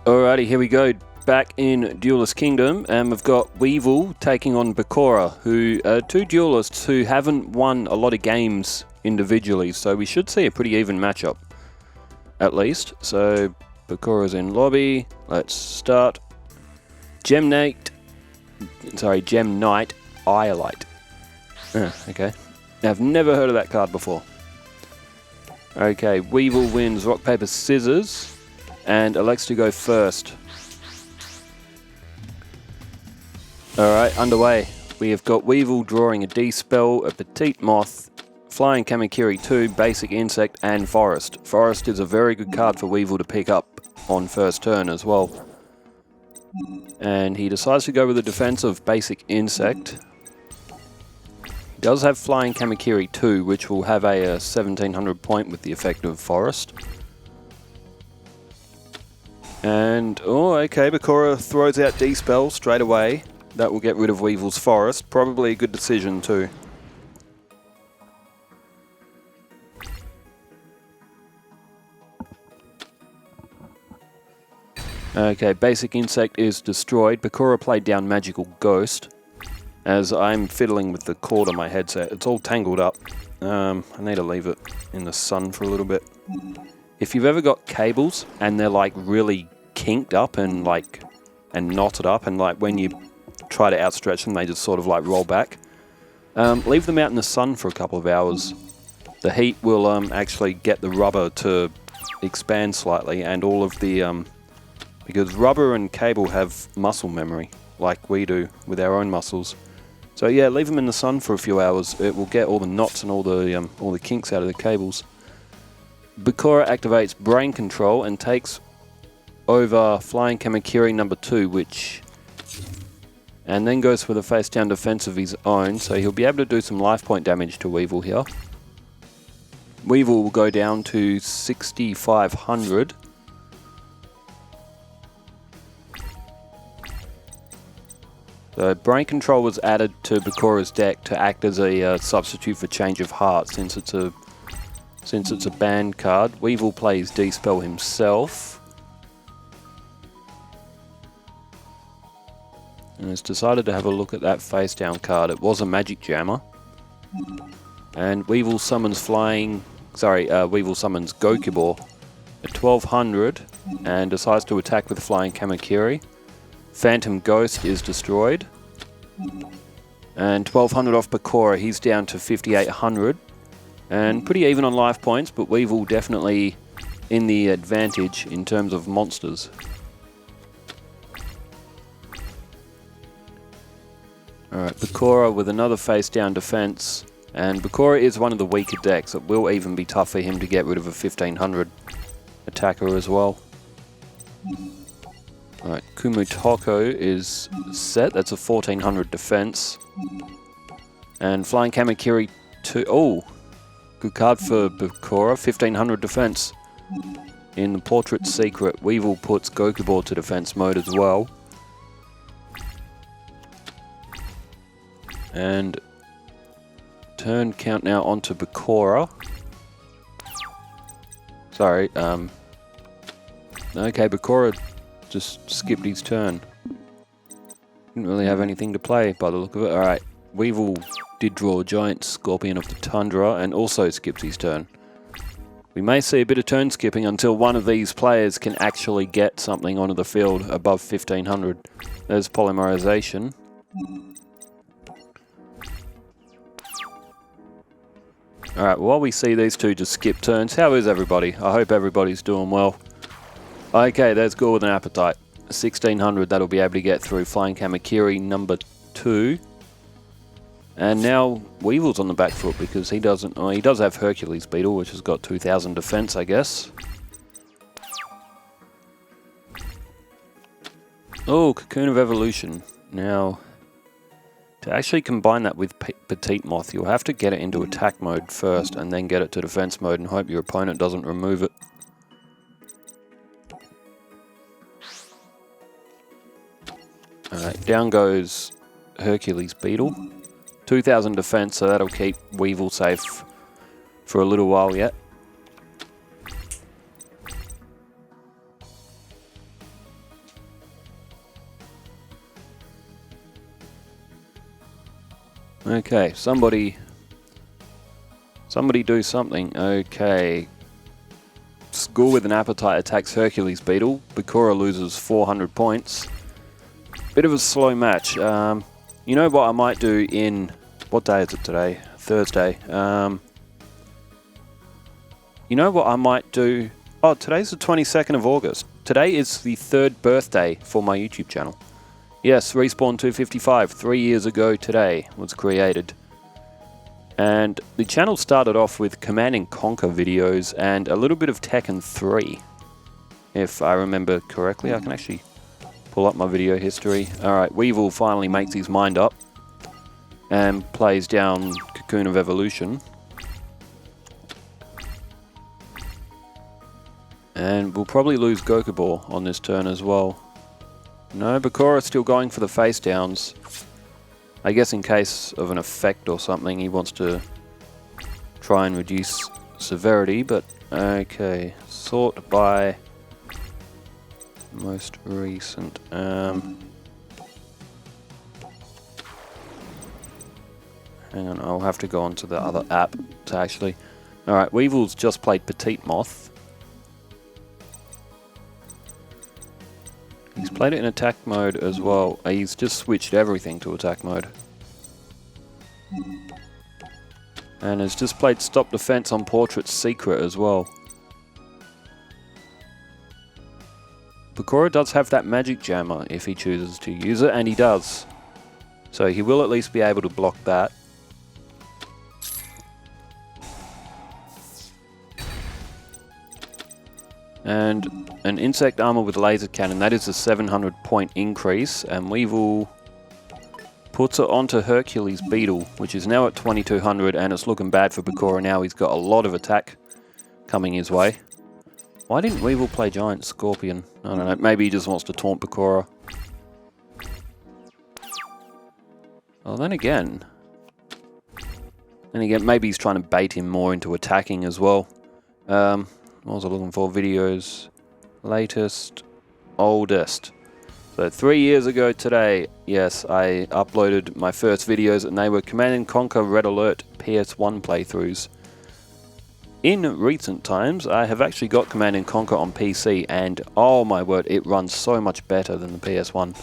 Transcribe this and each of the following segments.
Alrighty, here we go. Back in Duelist Kingdom, and we've got Weevil taking on Bakura, who are two duelists who haven't won a lot of games individually, so we should see a pretty even matchup, at least. So, Bakura's in lobby. Let's start. Gem Knight Iolite. Okay. I've never heard of that card before. Okay, Weevil wins rock, paper, scissors, and elects to go first. Alright, underway. We have got Weevil drawing a D-Spell, a Petite Moth, Flying Kamakiri 2, Basic Insect, and Forest. Forest is a very good card for Weevil to pick up on first turn as well. And he decides to go with a defensive Basic Insect. He does have Flying Kamakiri 2, which will have a 1700 point with the effect of Forest. And, oh, okay, Bakura throws out D-Spell straight away. That will get rid of Weevil's Forest. Probably a good decision too. Okay, Basic Insect is destroyed. Bakura played down Magical Ghost. As I'm fiddling with the cord on my headset. It's all tangled up. I need to leave it in the sun for a little bit. If you've ever got cables and they're like really kinked up and knotted up, and like when you try to outstretch them, they just sort of like roll back. Leave them out in the sun for a couple of hours. The heat will actually get the rubber to expand slightly, and all of the because rubber and cable have muscle memory like we do with our own muscles. So yeah, leave them in the sun for a few hours. It will get all the knots and all the kinks out of the cables. Bakura activates Brain Control and takes over Flying Kamakiri number 2, and then goes for the face down defense of his own, so he'll be able to do some life point damage to Weevil here. Weevil will go down to 6,500. So Brain Control was added to Bakura's deck to act as a substitute for Change of Heart, since it's a banned card. Weevil plays D-Spell himself. And has decided to have a look at that face down card. It was a Magic Jammer. And Weevil summons Weevil summons Gokibor at 1200 and decides to attack with Flying Kamakiri. Phantom Ghost is destroyed. And 1200 off Bakura, he's down to 5800. And pretty even on life points, but Weevil definitely in the advantage in terms of monsters. Alright, Bakura with another face down defense, and Bakura is one of the weaker decks. It will even be tough for him to get rid of a 1500 attacker as well. Alright, Kumutoko is set, that's a 1400 defense. And Flying Kamakiri 2, oh, good card for Bakura, 1500 defense. In the Portrait Secret, Weevil puts Gokibor to defense mode as well. And turn count now onto Bakura. Sorry, okay, Bakura just skipped his turn. Didn't really have anything to play by the look of it. Alright, Weevil did draw a giant Scorpion of the Tundra and also skips his turn. We may see a bit of turn skipping until one of these players can actually get something onto the field above 1500. There's Polymerization. Alright, while we see these two just skip turns, how is everybody? I hope everybody's doing well. Okay, there's Gore with an Appetite. 1600, that'll be able to get through Flying Kamakiri number 2. And now Weevil's on the back foot because he does have Hercules Beetle, which has got 2000 defense, I guess. Oh, Cocoon of Evolution. Now, to actually combine that with Petite Moth, you'll have to get it into attack mode first and then get it to defense mode and hope your opponent doesn't remove it. Alright, down goes Hercules Beetle. 2000 defense, so that'll keep Weevil safe for a little while yet. Okay, somebody do something. Okay. School with an appetite attacks Hercules Beetle. Bakura loses 400 points. Bit of a slow match. You know what I might do in... What day is it today? Thursday. You know what I might do? Oh, today's the 22nd of August. Today is the 3rd birthday for my YouTube channel. Yes, Respawn 255, 3 years ago today, was created. And the channel started off with Command & Conquer videos and a little bit of Tekken 3. If I remember correctly, I can actually pull up my video history. Alright, Weevil finally makes his mind up and plays down Cocoon of Evolution. And we'll probably lose Gokubor on this turn as well. No, Bakura's still going for the face downs. I guess in case of an effect or something, he wants to try and reduce severity, but okay. Sort by most recent. Hang on, I'll have to go onto the other app to actually... Alright, Weevil's just played Petite Moth. He's played it in attack mode as well. He's just switched everything to attack mode. And has just played Stop Defense on Portrait Secret as well. Bakura does have that magic jammer if he chooses to use it, and he does. So he will at least be able to block that. And an insect armor with laser cannon, that is a 700 point increase, and Weevil puts it onto Hercules Beetle, which is now at 2200, and it's looking bad for Bakura now. He's got a lot of attack coming his way. Why didn't Weevil play Giant Scorpion? I don't know, maybe he just wants to taunt Bakura. Well, then again, maybe he's trying to bait him more into attacking as well. What was I looking for? Videos. Latest. Oldest. So 3 years ago today, yes, I uploaded my first videos and they were Command & Conquer Red Alert PS1 playthroughs. In recent times, I have actually got Command & Conquer on PC and oh my word, it runs so much better than the PS1.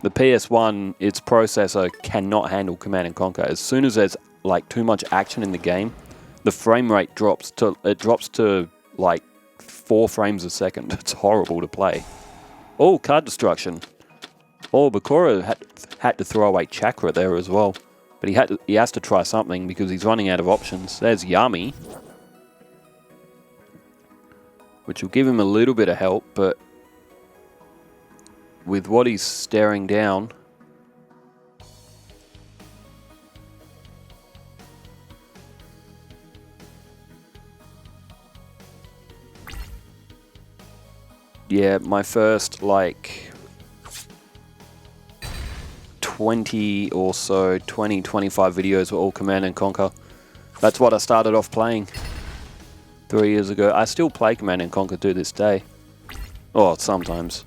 The PS1, its processor cannot handle Command & Conquer. As soon as there's like too much action in the game, the frame rate drops to like 4 frames a second. It's horrible to play. Oh, card destruction. Oh, Bakura had to throw away Chakra there as well. But he has to try something because he's running out of options. There's Yami, which will give him a little bit of help, but with what he's staring down, yeah, my first, like, 20 or so, 20, 25 videos were all Command & Conquer. That's what I started off playing 3 years ago. I still play Command & Conquer to this day. Oh, sometimes.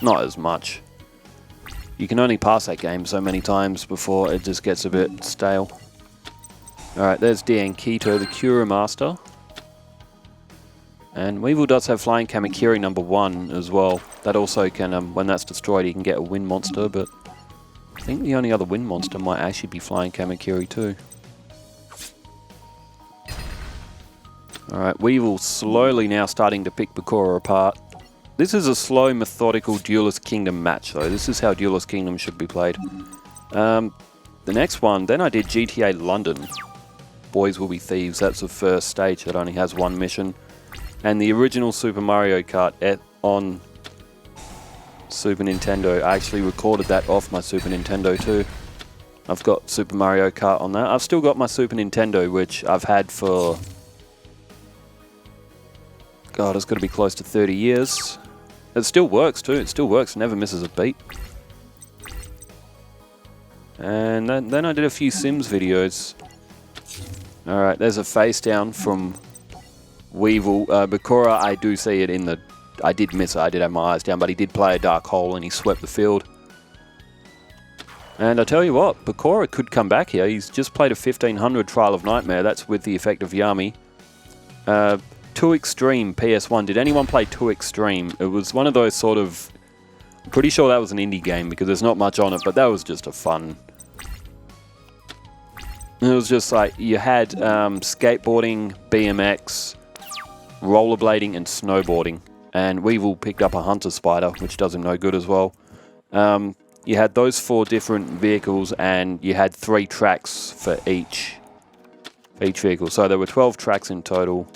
Not as much. You can only pass that game so many times before it just gets a bit stale. Alright, there's Diankito, the Cura Master. And Weevil does have Flying Kamakiri #1 as well. That also can, when that's destroyed, he can get a wind monster, but I think the only other wind monster might actually be Flying Kamakiri too. Alright, Weevil slowly now starting to pick Bakura apart. This is a slow, methodical Duelist Kingdom match though. This is how Duelist Kingdom should be played. The next one, then I did GTA London. Boys Will Be Thieves, that's the first stage that only has one mission. And the original Super Mario Kart on Super Nintendo, I actually recorded that off my Super Nintendo too. I've got Super Mario Kart on that. I've still got my Super Nintendo, which I've had for... God, it's got to be close to 30 years. It still works too, it still works, never misses a beat. And then I did a few Sims videos. Alright, there's a face down from Weevil. Bakura, I do see it in the... I did miss it, I did have my eyes down, but he did play a Dark Hole and he swept the field. And I tell you what, Bakura could come back here. He's just played a 1500 Trial of Nightmare. That's with the effect of Yami. 2 Extreme PS1. Did anyone play 2 Extreme? It was one of those sort of... I'm pretty sure that was an indie game because there's not much on it, but that was just a fun... It was just like, you had skateboarding, BMX, rollerblading, and snowboarding. And Weevil picked up a Hunter Spider, which does him no good as well. You had those 4 different vehicles, and you had 3 tracks for each vehicle. So there were 12 tracks in total.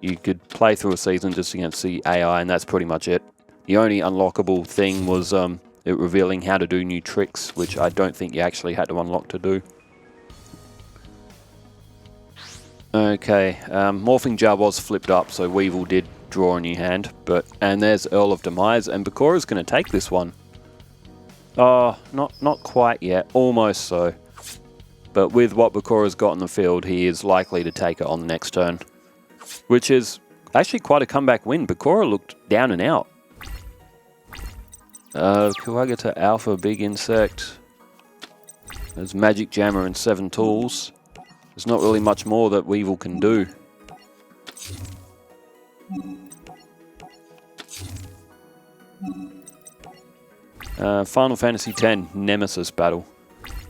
You could play through a season just against the AI, and that's pretty much it. The only unlockable thing was it revealing how to do new tricks, which I don't think you actually had to unlock to do. Okay, Morphing Jar was flipped up, so Weevil did draw a new hand. And there's Earl of Demise, and Bakura's going to take this one. Oh, not quite yet, almost so. But with what Bakura's got in the field, he is likely to take it on the next turn. Which is actually quite a comeback win. Bakura looked down and out. Kuwagata Alpha, Big Insect. There's Magic Jammer and 7 tools. There's not really much more that Weevil can do. Final Fantasy X, Nemesis Battle.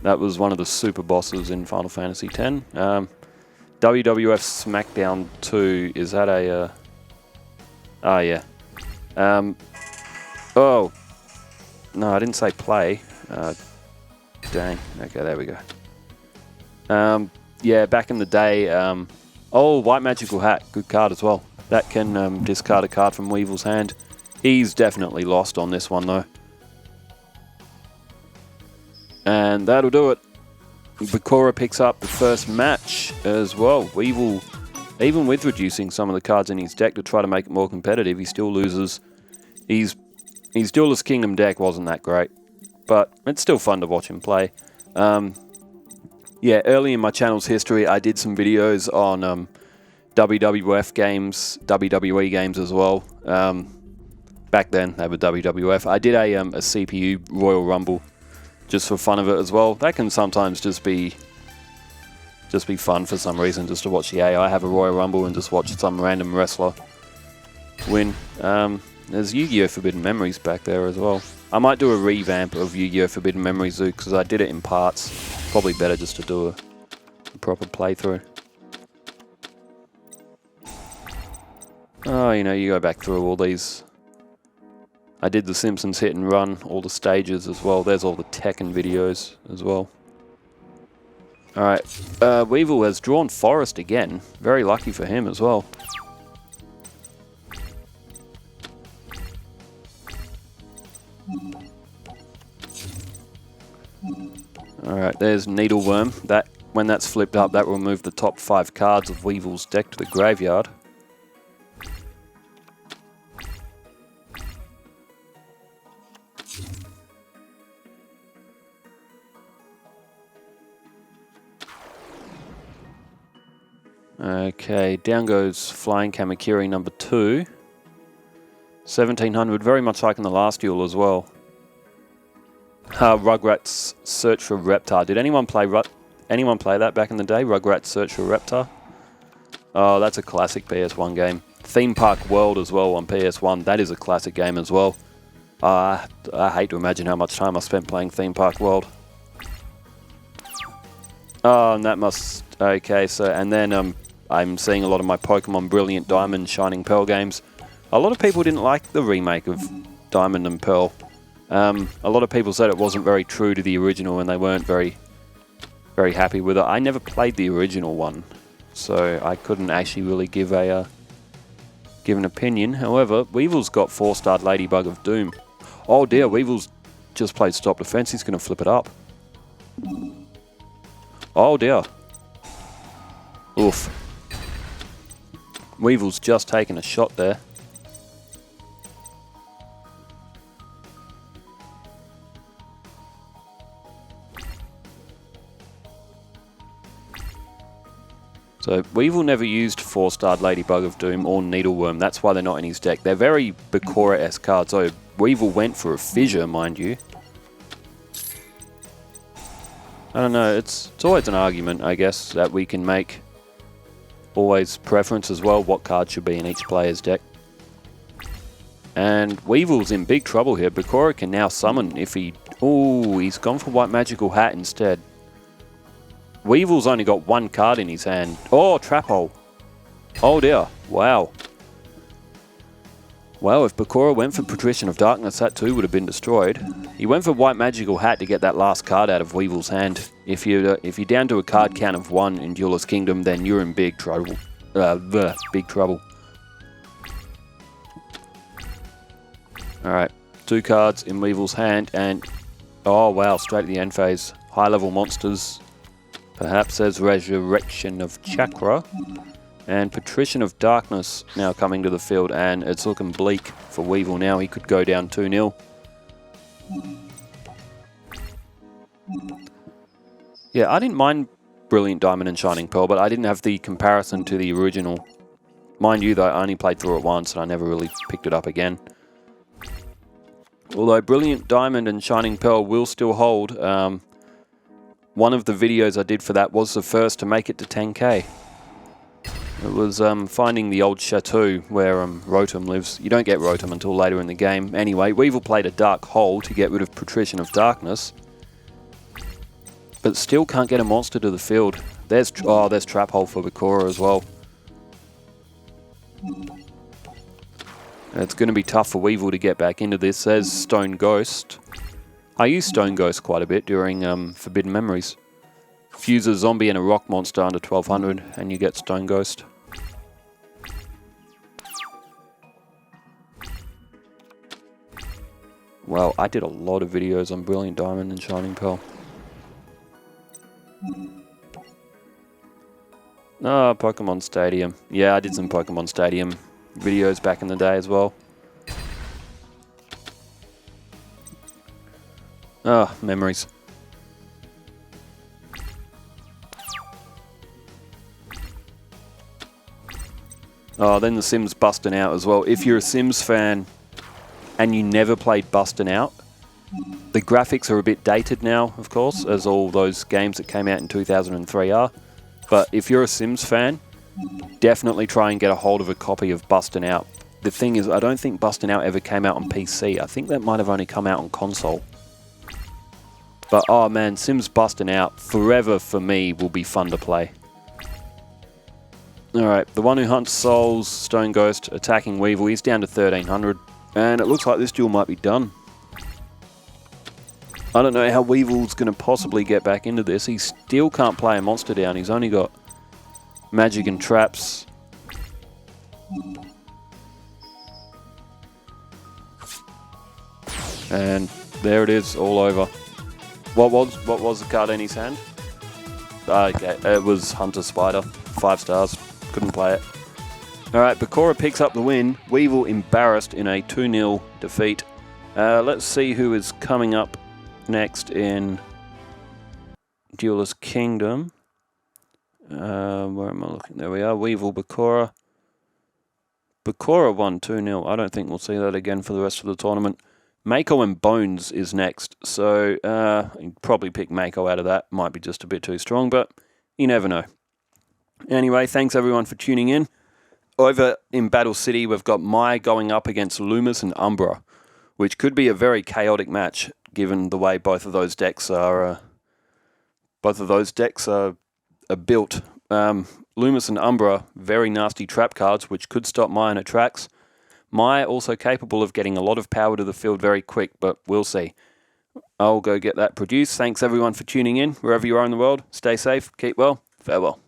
That was one of the super bosses in Final Fantasy X. WWF Smackdown 2, is that a... Oh, yeah. Oh. No, I didn't say play. Dang. Okay, there we go. Yeah, back in the day, oh, White Magical Hat, good card as well. That can discard a card from Weevil's hand. He's definitely lost on this one, though. And that'll do it. Bakura picks up the first match as well. Weevil, even with reducing some of the cards in his deck to try to make it more competitive, he still loses. His Duelist Kingdom deck wasn't that great, but it's still fun to watch him play. Yeah, early in my channel's history, I did some videos on WWF games, WWE games as well. Back then, they were WWF. I did a CPU Royal Rumble just for fun of it as well. That can sometimes just be fun for some reason, just to watch the AI have a Royal Rumble and just watch some random wrestler win. There's Yu-Gi-Oh! Forbidden Memories back there as well. I might do a revamp of Yu-Gi-Oh! Forbidden Memories Zoo because I did it in parts. Probably better just to do a proper playthrough. Oh, you know, you go back through all these. I did the Simpsons Hit and Run, all the stages as well. There's all the Tekken videos as well. Alright, Weevil has drawn Forest again. Very lucky for him as well. Alright, there's Needleworm. When that's flipped up, that will move the top 5 cards of Weevil's deck to the graveyard. Okay, down goes Flying Kamakiri number 2. 1700, very much like in the last duel as well. Rugrats Search for Reptar. Did anyone play that back in the day? Rugrats Search for Reptar? Oh, that's a classic PS1 game. Theme Park World as well on PS1. That is a classic game as well. I hate to imagine how much time I spent playing Theme Park World. Oh, and that must... Okay, so... And then I'm seeing a lot of my Pokemon Brilliant Diamond, Shining Pearl games. A lot of people didn't like the remake of Diamond and Pearl. A lot of people said it wasn't very true to the original and they weren't very happy with it. I never played the original one, so I couldn't actually really give an opinion. However, Weevil's got 4-starred Ladybug of Doom. Oh dear, Weevil's just played Stop Defense. He's going to flip it up. Oh dear. Oof. Weevil's just taken a shot there. So Weevil never used 4-starred Ladybug of Doom or Needleworm. That's why they're not in his deck. They're very Bakura-esque cards. So Weevil went for a Fissure, mind you. I don't know, it's always an argument, I guess, that we can make. Always preference as well, what card should be in each player's deck. And Weevil's in big trouble here. Bakura can now summon if he... Ooh, he's gone for White Magical Hat instead. Weevil's only got one card in his hand. Oh, Trap Hole. Oh dear, wow. Well, if Bakura went for Patrician of Darkness, that too would have been destroyed. He went for White Magical Hat to get that last card out of Weevil's hand. If you're down to a card count of 1 in Duelist Kingdom, then you're in big trouble. Big trouble. Alright, 2 cards in Weevil's hand, and... Oh wow, straight at the end phase. High level monsters. Perhaps there's Resurrection of Chakra. And Patrician of Darkness now coming to the field, and it's looking bleak for Weevil now. He could go down 2-0. Yeah, I didn't mind Brilliant Diamond and Shining Pearl, but I didn't have the comparison to the original. Mind you, though, I only played through it once, and I never really picked it up again. Although Brilliant Diamond and Shining Pearl will still hold. One of the videos I did for that was the first to make it to 10k. It was finding the old chateau where Rotom lives. You don't get Rotom until later in the game. Anyway, Weevil played a Dark Hole to get rid of Patrician of Darkness. But still can't get a monster to the field. There's Trap Hole for Bakura as well. It's going to be tough for Weevil to get back into this. There's Stone Ghost. I use Stone Ghost quite a bit during Forbidden Memories. Fuse a zombie and a rock monster under 1200 and you get Stone Ghost. Well, I did a lot of videos on Brilliant Diamond and Shining Pearl. Oh, Pokemon Stadium. Yeah, I did some Pokemon Stadium videos back in the day as well. Ah, memories. Oh, then the Sims Bustin' Out as well. If you're a Sims fan and you never played Bustin' Out, the graphics are a bit dated now, of course, as all those games that came out in 2003 are. But if you're a Sims fan, definitely try and get a hold of a copy of Bustin' Out. The thing is, I don't think Bustin' Out ever came out on PC. I think that might have only come out on console. But, oh man, Sims Bustin' Out, forever for me, will be fun to play. Alright, the one who hunts souls, Stone Ghost, attacking Weevil. He's down to 1300. And it looks like this duel might be done. I don't know how Weevil's going to possibly get back into this. He still can't play a monster down. He's only got magic and traps. And there it is, all over. What was the card in his hand? Okay, it was Hunter Spider. 5 stars. Couldn't play it. Alright, Bakura picks up the win. Weevil embarrassed in a 2-0 defeat. Let's see who is coming up next in Duelist Kingdom. Where am I looking? There we are. Weevil, Bakura. Bakura won 2-0. I don't think we'll see that again for the rest of the tournament. Mako and Bones is next. So, you'd probably pick Mako out of that. Might be just a bit too strong, but you never know. Anyway, thanks everyone for tuning in. Over in Battle City, we've got Mai going up against Loomis and Umbra, which could be a very chaotic match, given the way both of those decks are built. Loomis and Umbra, very nasty trap cards, which could stop Mai in its tracks. Mai also capable of getting a lot of power to the field very quick, but we'll see. I'll go get that produced. Thanks everyone for tuning in. Wherever you are in the world, stay safe, keep well, farewell.